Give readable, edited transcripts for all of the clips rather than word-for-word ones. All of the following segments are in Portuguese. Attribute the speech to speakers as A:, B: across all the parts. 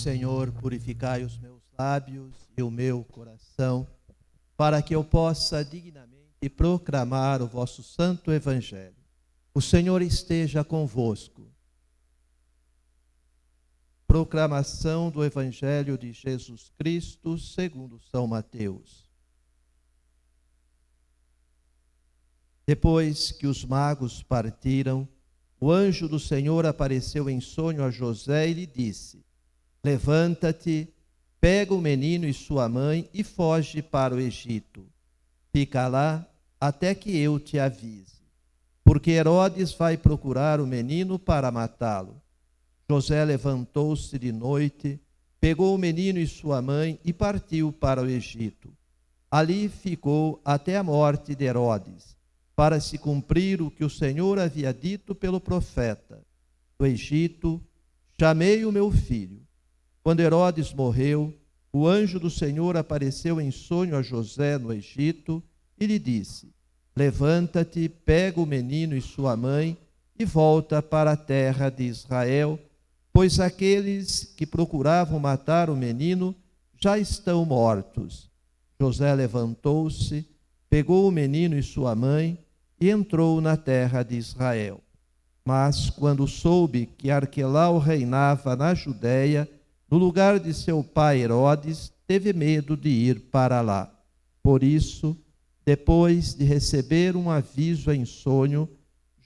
A: Senhor, purificai os meus lábios e o meu coração, para que eu possa dignamente proclamar o vosso santo evangelho. O Senhor esteja convosco. Proclamação do Evangelho de Jesus Cristo, segundo São Mateus. Depois que os magos partiram, o anjo do Senhor apareceu em sonho a José e lhe disse: Levanta-te, pega o menino e sua mãe e foge para o Egito. Fica lá até que eu te avise, porque Herodes vai procurar o menino para matá-lo. José levantou-se de noite, pegou o menino e sua mãe e partiu para o Egito. Ali ficou até a morte de Herodes, para se cumprir o que o Senhor havia dito pelo profeta: do Egito chamei o meu filho. Quando Herodes morreu, o anjo do Senhor apareceu em sonho a José no Egito e lhe disse: Levanta-te, pega o menino e sua mãe e volta para a terra de Israel, pois aqueles que procuravam matar o menino já estão mortos. José levantou-se, pegou o menino e sua mãe e entrou na terra de Israel. Mas quando soube que Arquelau reinava na Judéia, no lugar de seu pai Herodes, teve medo de ir para lá. Por isso, depois de receber um aviso em sonho,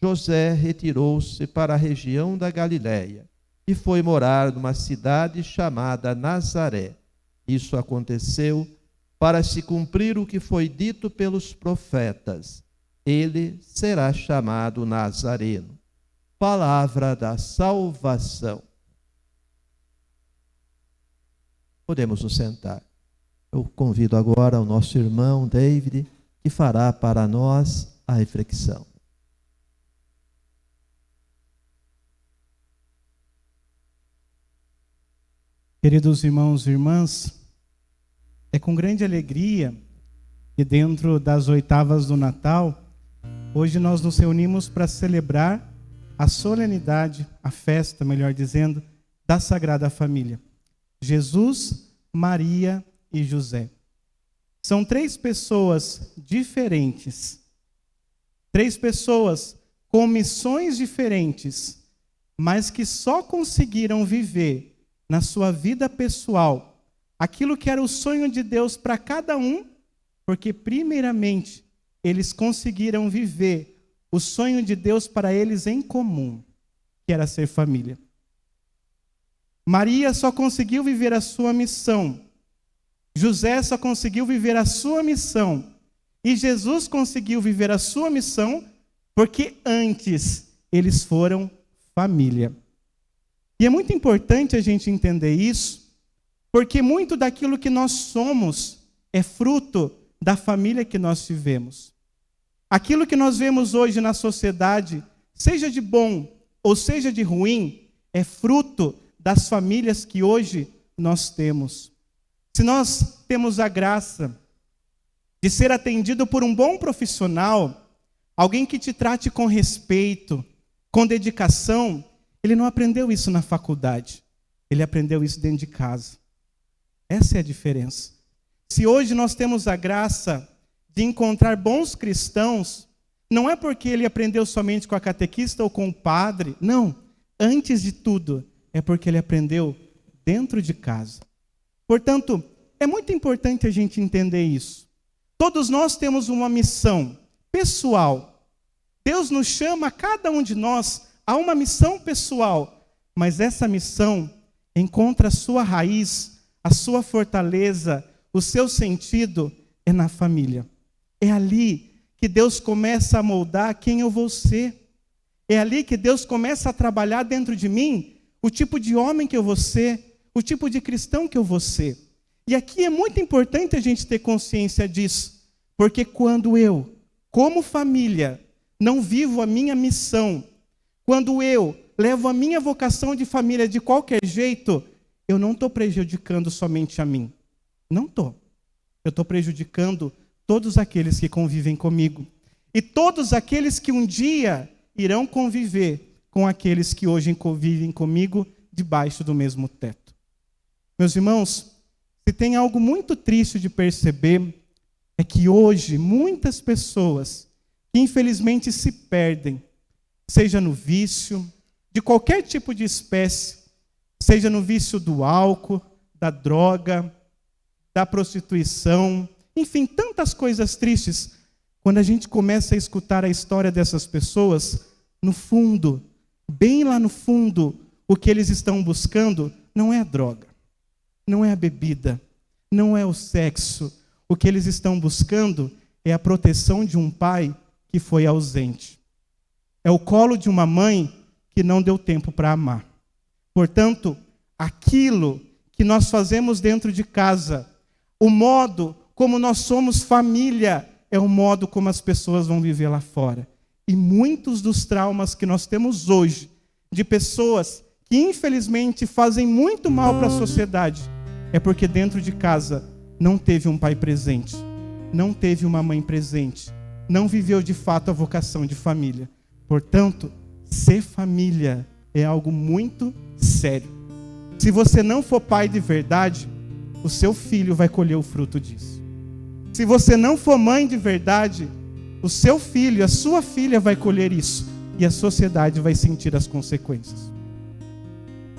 A: José retirou-se para a região da Galiléia e foi morar numa cidade chamada Nazaré. Isso aconteceu para se cumprir o que foi dito pelos profetas: ele será chamado Nazareno. Palavra da salvação. Podemos nos sentar. Eu convido agora o nosso irmão David, que fará para nós a reflexão.
B: Queridos irmãos e irmãs, é com grande alegria que dentro das oitavas do Natal, hoje nós nos reunimos para celebrar a solenidade, a festa, melhor dizendo, da Sagrada Família. Jesus, Maria e José. São três pessoas diferentes, três pessoas com missões diferentes, mas que só conseguiram viver na sua vida pessoal aquilo que era o sonho de Deus para cada um, porque primeiramente eles conseguiram viver o sonho de Deus para eles em comum, que era ser família. Maria só conseguiu viver a sua missão, José só conseguiu viver a sua missão, e Jesus conseguiu viver a sua missão porque antes eles foram família. E é muito importante a gente entender isso, porque muito daquilo que nós somos é fruto da família que nós tivemos. Aquilo que nós vemos hoje na sociedade, seja de bom ou seja de ruim, é fruto das famílias que hoje nós temos. Se nós temos a graça de ser atendido por um bom profissional, alguém que te trate com respeito, com dedicação, ele não aprendeu isso na faculdade, ele aprendeu isso dentro de casa. Essa é a diferença. Se hoje nós temos a graça de encontrar bons cristãos, não é porque ele aprendeu somente com a catequista ou com o padre, não. Antes de tudo, é porque ele aprendeu dentro de casa. Portanto, é muito importante a gente entender isso. Todos nós temos uma missão pessoal. Deus nos chama, cada um de nós, a uma missão pessoal, mas essa missão encontra a sua raiz, a sua fortaleza, o seu sentido é na família. É ali que Deus começa a moldar quem eu vou ser. É ali que Deus começa a trabalhar dentro de mim o tipo de homem que eu vou ser, o tipo de cristão que eu vou ser. E aqui é muito importante a gente ter consciência disso, porque quando eu, como família, não vivo a minha missão, quando eu levo a minha vocação de família de qualquer jeito, eu não estou prejudicando somente a mim. Não estou. Eu estou prejudicando todos aqueles que convivem comigo. E todos aqueles que um dia irão conviver com aqueles que hoje convivem comigo debaixo do mesmo teto. Meus irmãos, se tem algo muito triste de perceber, é que hoje muitas pessoas que infelizmente se perdem, seja no vício, de qualquer tipo de espécie, seja no vício do álcool, da droga, da prostituição, enfim, tantas coisas tristes. Quando a gente começa a escutar a história dessas pessoas, no fundo, bem lá no fundo, o que eles estão buscando não é a droga, não é a bebida, não é o sexo. O que eles estão buscando é a proteção de um pai que foi ausente. É o colo de uma mãe que não deu tempo para amar. Portanto, aquilo que nós fazemos dentro de casa, o modo como nós somos família, é o modo como as pessoas vão viver lá fora. E muitos dos traumas que nós temos hoje, de pessoas que infelizmente fazem muito mal para a sociedade, é porque dentro de casa não teve um pai presente, não teve uma mãe presente, não viveu de fato a vocação de família. Portanto, ser família é algo muito sério. Se você não for pai de verdade, o seu filho vai colher o fruto disso. Se você não for mãe de verdade, o seu filho, a sua filha vai colher isso. E a sociedade vai sentir as consequências.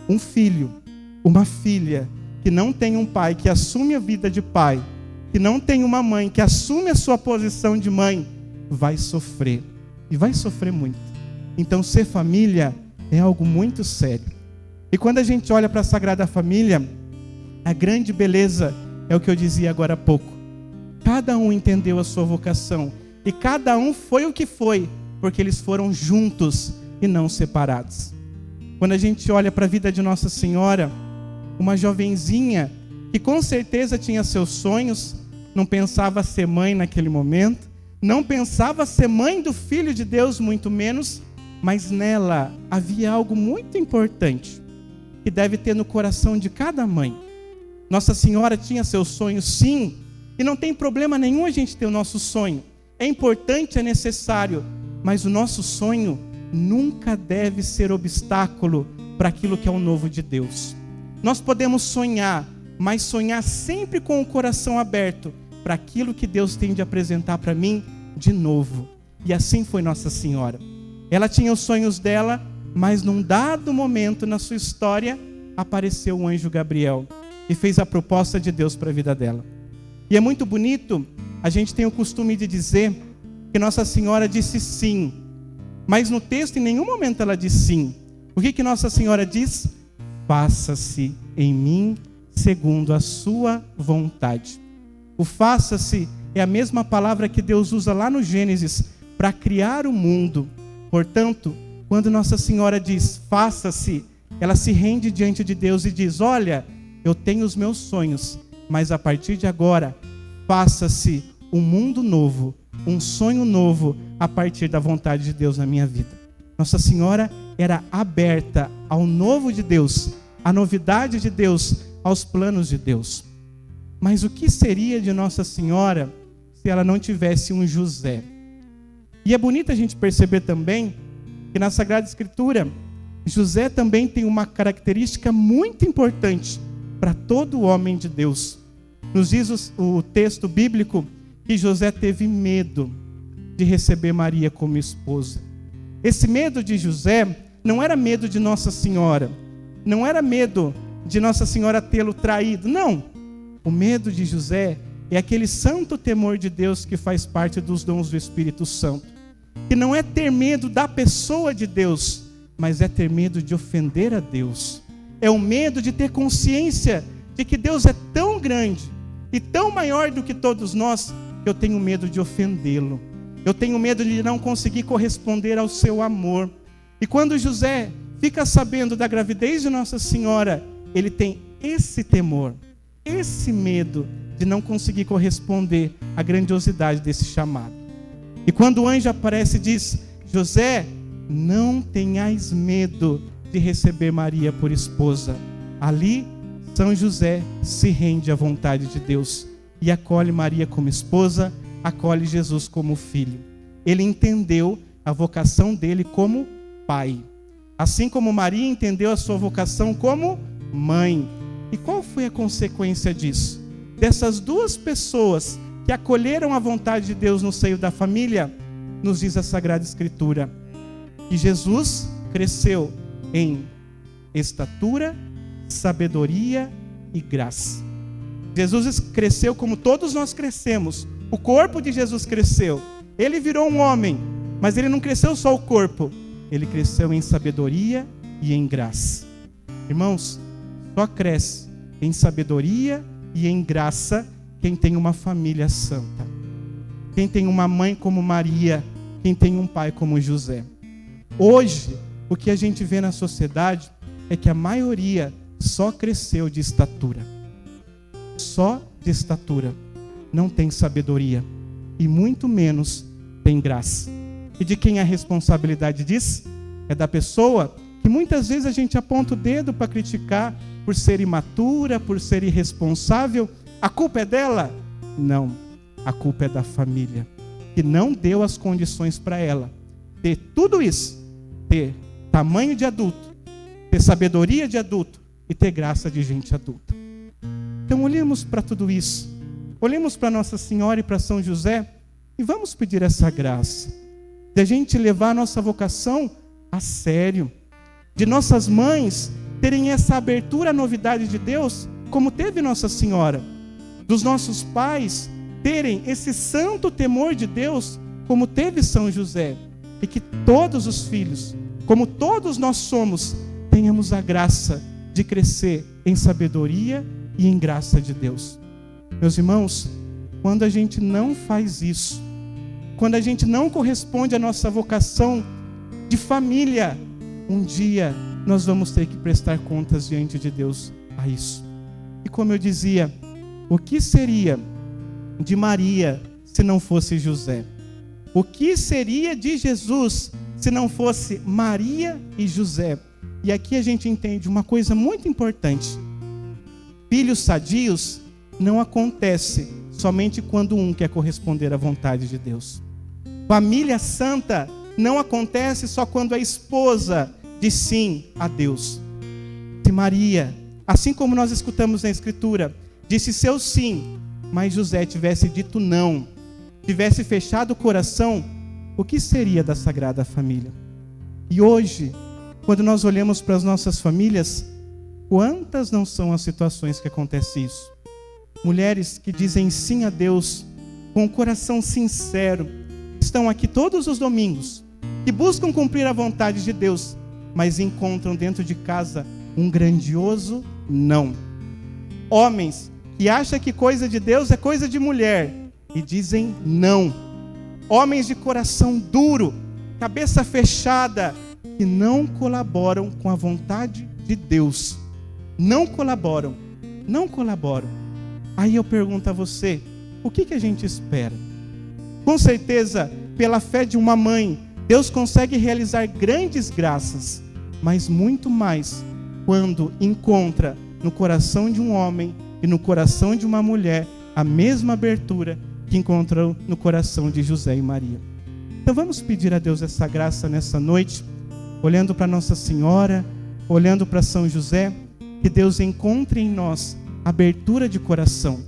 B: Um filho, uma filha que não tem um pai que assume a vida de pai, que não tem uma mãe que assume a sua posição de mãe, vai sofrer. E vai sofrer muito. Então, ser família é algo muito sério. E quando a gente olha para a Sagrada Família, a grande beleza é o que eu dizia agora há pouco. Cada um entendeu a sua vocação. E cada um foi o que foi, porque eles foram juntos e não separados. Quando a gente olha para a vida de Nossa Senhora, uma jovenzinha que com certeza tinha seus sonhos, não pensava ser mãe naquele momento, não pensava ser mãe do Filho de Deus, muito menos, mas nela havia algo muito importante que deve ter no coração de cada mãe. Nossa Senhora tinha seus sonhos, sim, e não tem problema nenhum a gente ter o nosso sonho. É importante, é necessário, mas o nosso sonho nunca deve ser obstáculo para aquilo que é o novo de Deus. Nós podemos sonhar, mas sonhar sempre com o coração aberto para aquilo que Deus tem de apresentar para mim de novo. E assim foi Nossa Senhora. Ela tinha os sonhos dela, mas num dado momento na sua história, apareceu o anjo Gabriel e fez a proposta de Deus para a vida dela. E é muito bonito, a gente tem o costume de dizer que Nossa Senhora disse sim, mas no texto em nenhum momento ela diz sim. O que Nossa Senhora diz? Faça-se em mim segundo a sua vontade. O faça-se é a mesma palavra que Deus usa lá no Gênesis para criar o mundo. Portanto, quando Nossa Senhora diz faça-se, ela se rende diante de Deus e diz: olha, eu tenho os meus sonhos, mas a partir de agora, faça-se um mundo novo, um sonho novo a partir da vontade de Deus na minha vida. Nossa Senhora era aberta ao novo de Deus, à novidade de Deus, aos planos de Deus. Mas o que seria de Nossa Senhora se ela não tivesse um José? E é bonito a gente perceber também que na Sagrada Escritura, José também tem uma característica muito importante para todo homem de Deus. Nos diz o texto bíblico que José teve medo de receber Maria como esposa. Esse medo de José não era medo de Nossa Senhora, não era medo de Nossa Senhora tê-lo traído, não. O medo de José é aquele santo temor de Deus que faz parte dos dons do Espírito Santo. Que não é ter medo da pessoa de Deus, mas é ter medo de ofender a Deus. É o medo de ter consciência de que Deus é tão grande e tão maior do que todos nós, que eu tenho medo de ofendê-lo. Eu tenho medo de não conseguir corresponder ao seu amor. E quando José fica sabendo da gravidez de Nossa Senhora, ele tem esse temor, esse medo de não conseguir corresponder à grandiosidade desse chamado. E quando o anjo aparece e diz: José, não tenhais medo de receber Maria por esposa. Ali, São José se rende à vontade de Deus e acolhe Maria como esposa, acolhe Jesus como filho. Ele entendeu a vocação dele como pai. Assim como Maria entendeu a sua vocação como mãe. E qual foi a consequência disso? Dessas duas pessoas que acolheram a vontade de Deus no seio da família, nos diz a Sagrada Escritura, que Jesus cresceu em estatura, sabedoria e graça. Jesus cresceu como todos nós crescemos. O corpo de Jesus cresceu. Ele virou um homem, mas ele não cresceu só o corpo. Ele cresceu em sabedoria e em graça. Irmãos, só cresce em sabedoria e em graça quem tem uma família santa. Quem tem uma mãe como Maria, quem tem um pai como José. Hoje, o que a gente vê na sociedade é que a maioria só cresceu de estatura. Só de estatura. Não tem sabedoria. E muito menos tem graça. E de quem é a responsabilidade disso? É da pessoa que muitas vezes a gente aponta o dedo para criticar por ser imatura, por ser irresponsável. A culpa é dela? Não. A culpa é da família, que não deu as condições para ela ter tudo isso. Ter tamanho de adulto, ter sabedoria de adulto e ter graça de gente adulta. Então olhemos para tudo isso. Olhemos para Nossa Senhora e para São José e vamos pedir essa graça. De a gente levar a nossa vocação a sério. De nossas mães terem essa abertura à novidade de Deus, como teve Nossa Senhora. Dos nossos pais terem esse santo temor de Deus, como teve São José. E que todos os filhos, como todos nós somos, tenhamos a graça de crescer em sabedoria e em graça de Deus. Meus irmãos, quando a gente não faz isso, quando a gente não corresponde à nossa vocação de família, um dia nós vamos ter que prestar contas diante de Deus a isso. E como eu dizia, o que seria de Maria se não fosse José? O que seria de Jesus se não fosse Maria e José? E aqui a gente entende uma coisa muito importante. Filhos sadios não acontece somente quando um quer corresponder à vontade de Deus. Família santa não acontece só quando a esposa diz sim a Deus. Se Maria, assim como nós escutamos na Escritura, disse seu sim, mas José tivesse dito não, tivesse fechado o coração, o que seria da Sagrada Família? E hoje, quando nós olhamos para as nossas famílias, quantas não são as situações que acontece isso? Mulheres que dizem sim a Deus, com o coração sincero, estão aqui todos os domingos, que buscam cumprir a vontade de Deus, mas encontram dentro de casa um grandioso não. Homens que acham que coisa de Deus é coisa de mulher, e dizem não. Homens de coração duro, cabeça fechada, que não colaboram com a vontade de Deus. Não colaboram. Aí eu pergunto a você, o que a gente espera? Com certeza, pela fé de uma mãe, Deus consegue realizar grandes graças, mas muito mais quando encontra no coração de um homem e no coração de uma mulher a mesma abertura que encontrou no coração de José e Maria. Então vamos pedir a Deus essa graça nessa noite, olhando para Nossa Senhora, olhando para São José, que Deus encontre em nós abertura de coração,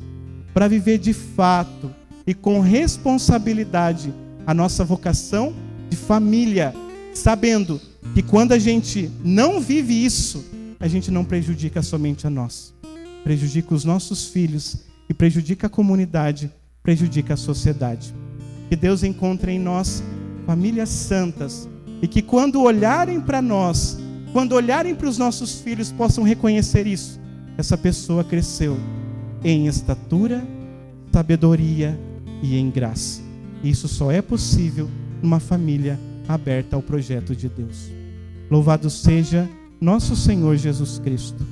B: para viver de fato e com responsabilidade a nossa vocação de família, sabendo que quando a gente não vive isso, a gente não prejudica somente a nós, prejudica os nossos filhos e prejudica a comunidade, prejudica a sociedade. Que Deus encontre em nós famílias santas e que quando olharem para nós, quando olharem para os nossos filhos, possam reconhecer isso. Essa pessoa cresceu em estatura, sabedoria e em graça. Isso só é possível numa família aberta ao projeto de Deus. Louvado seja nosso Senhor Jesus Cristo.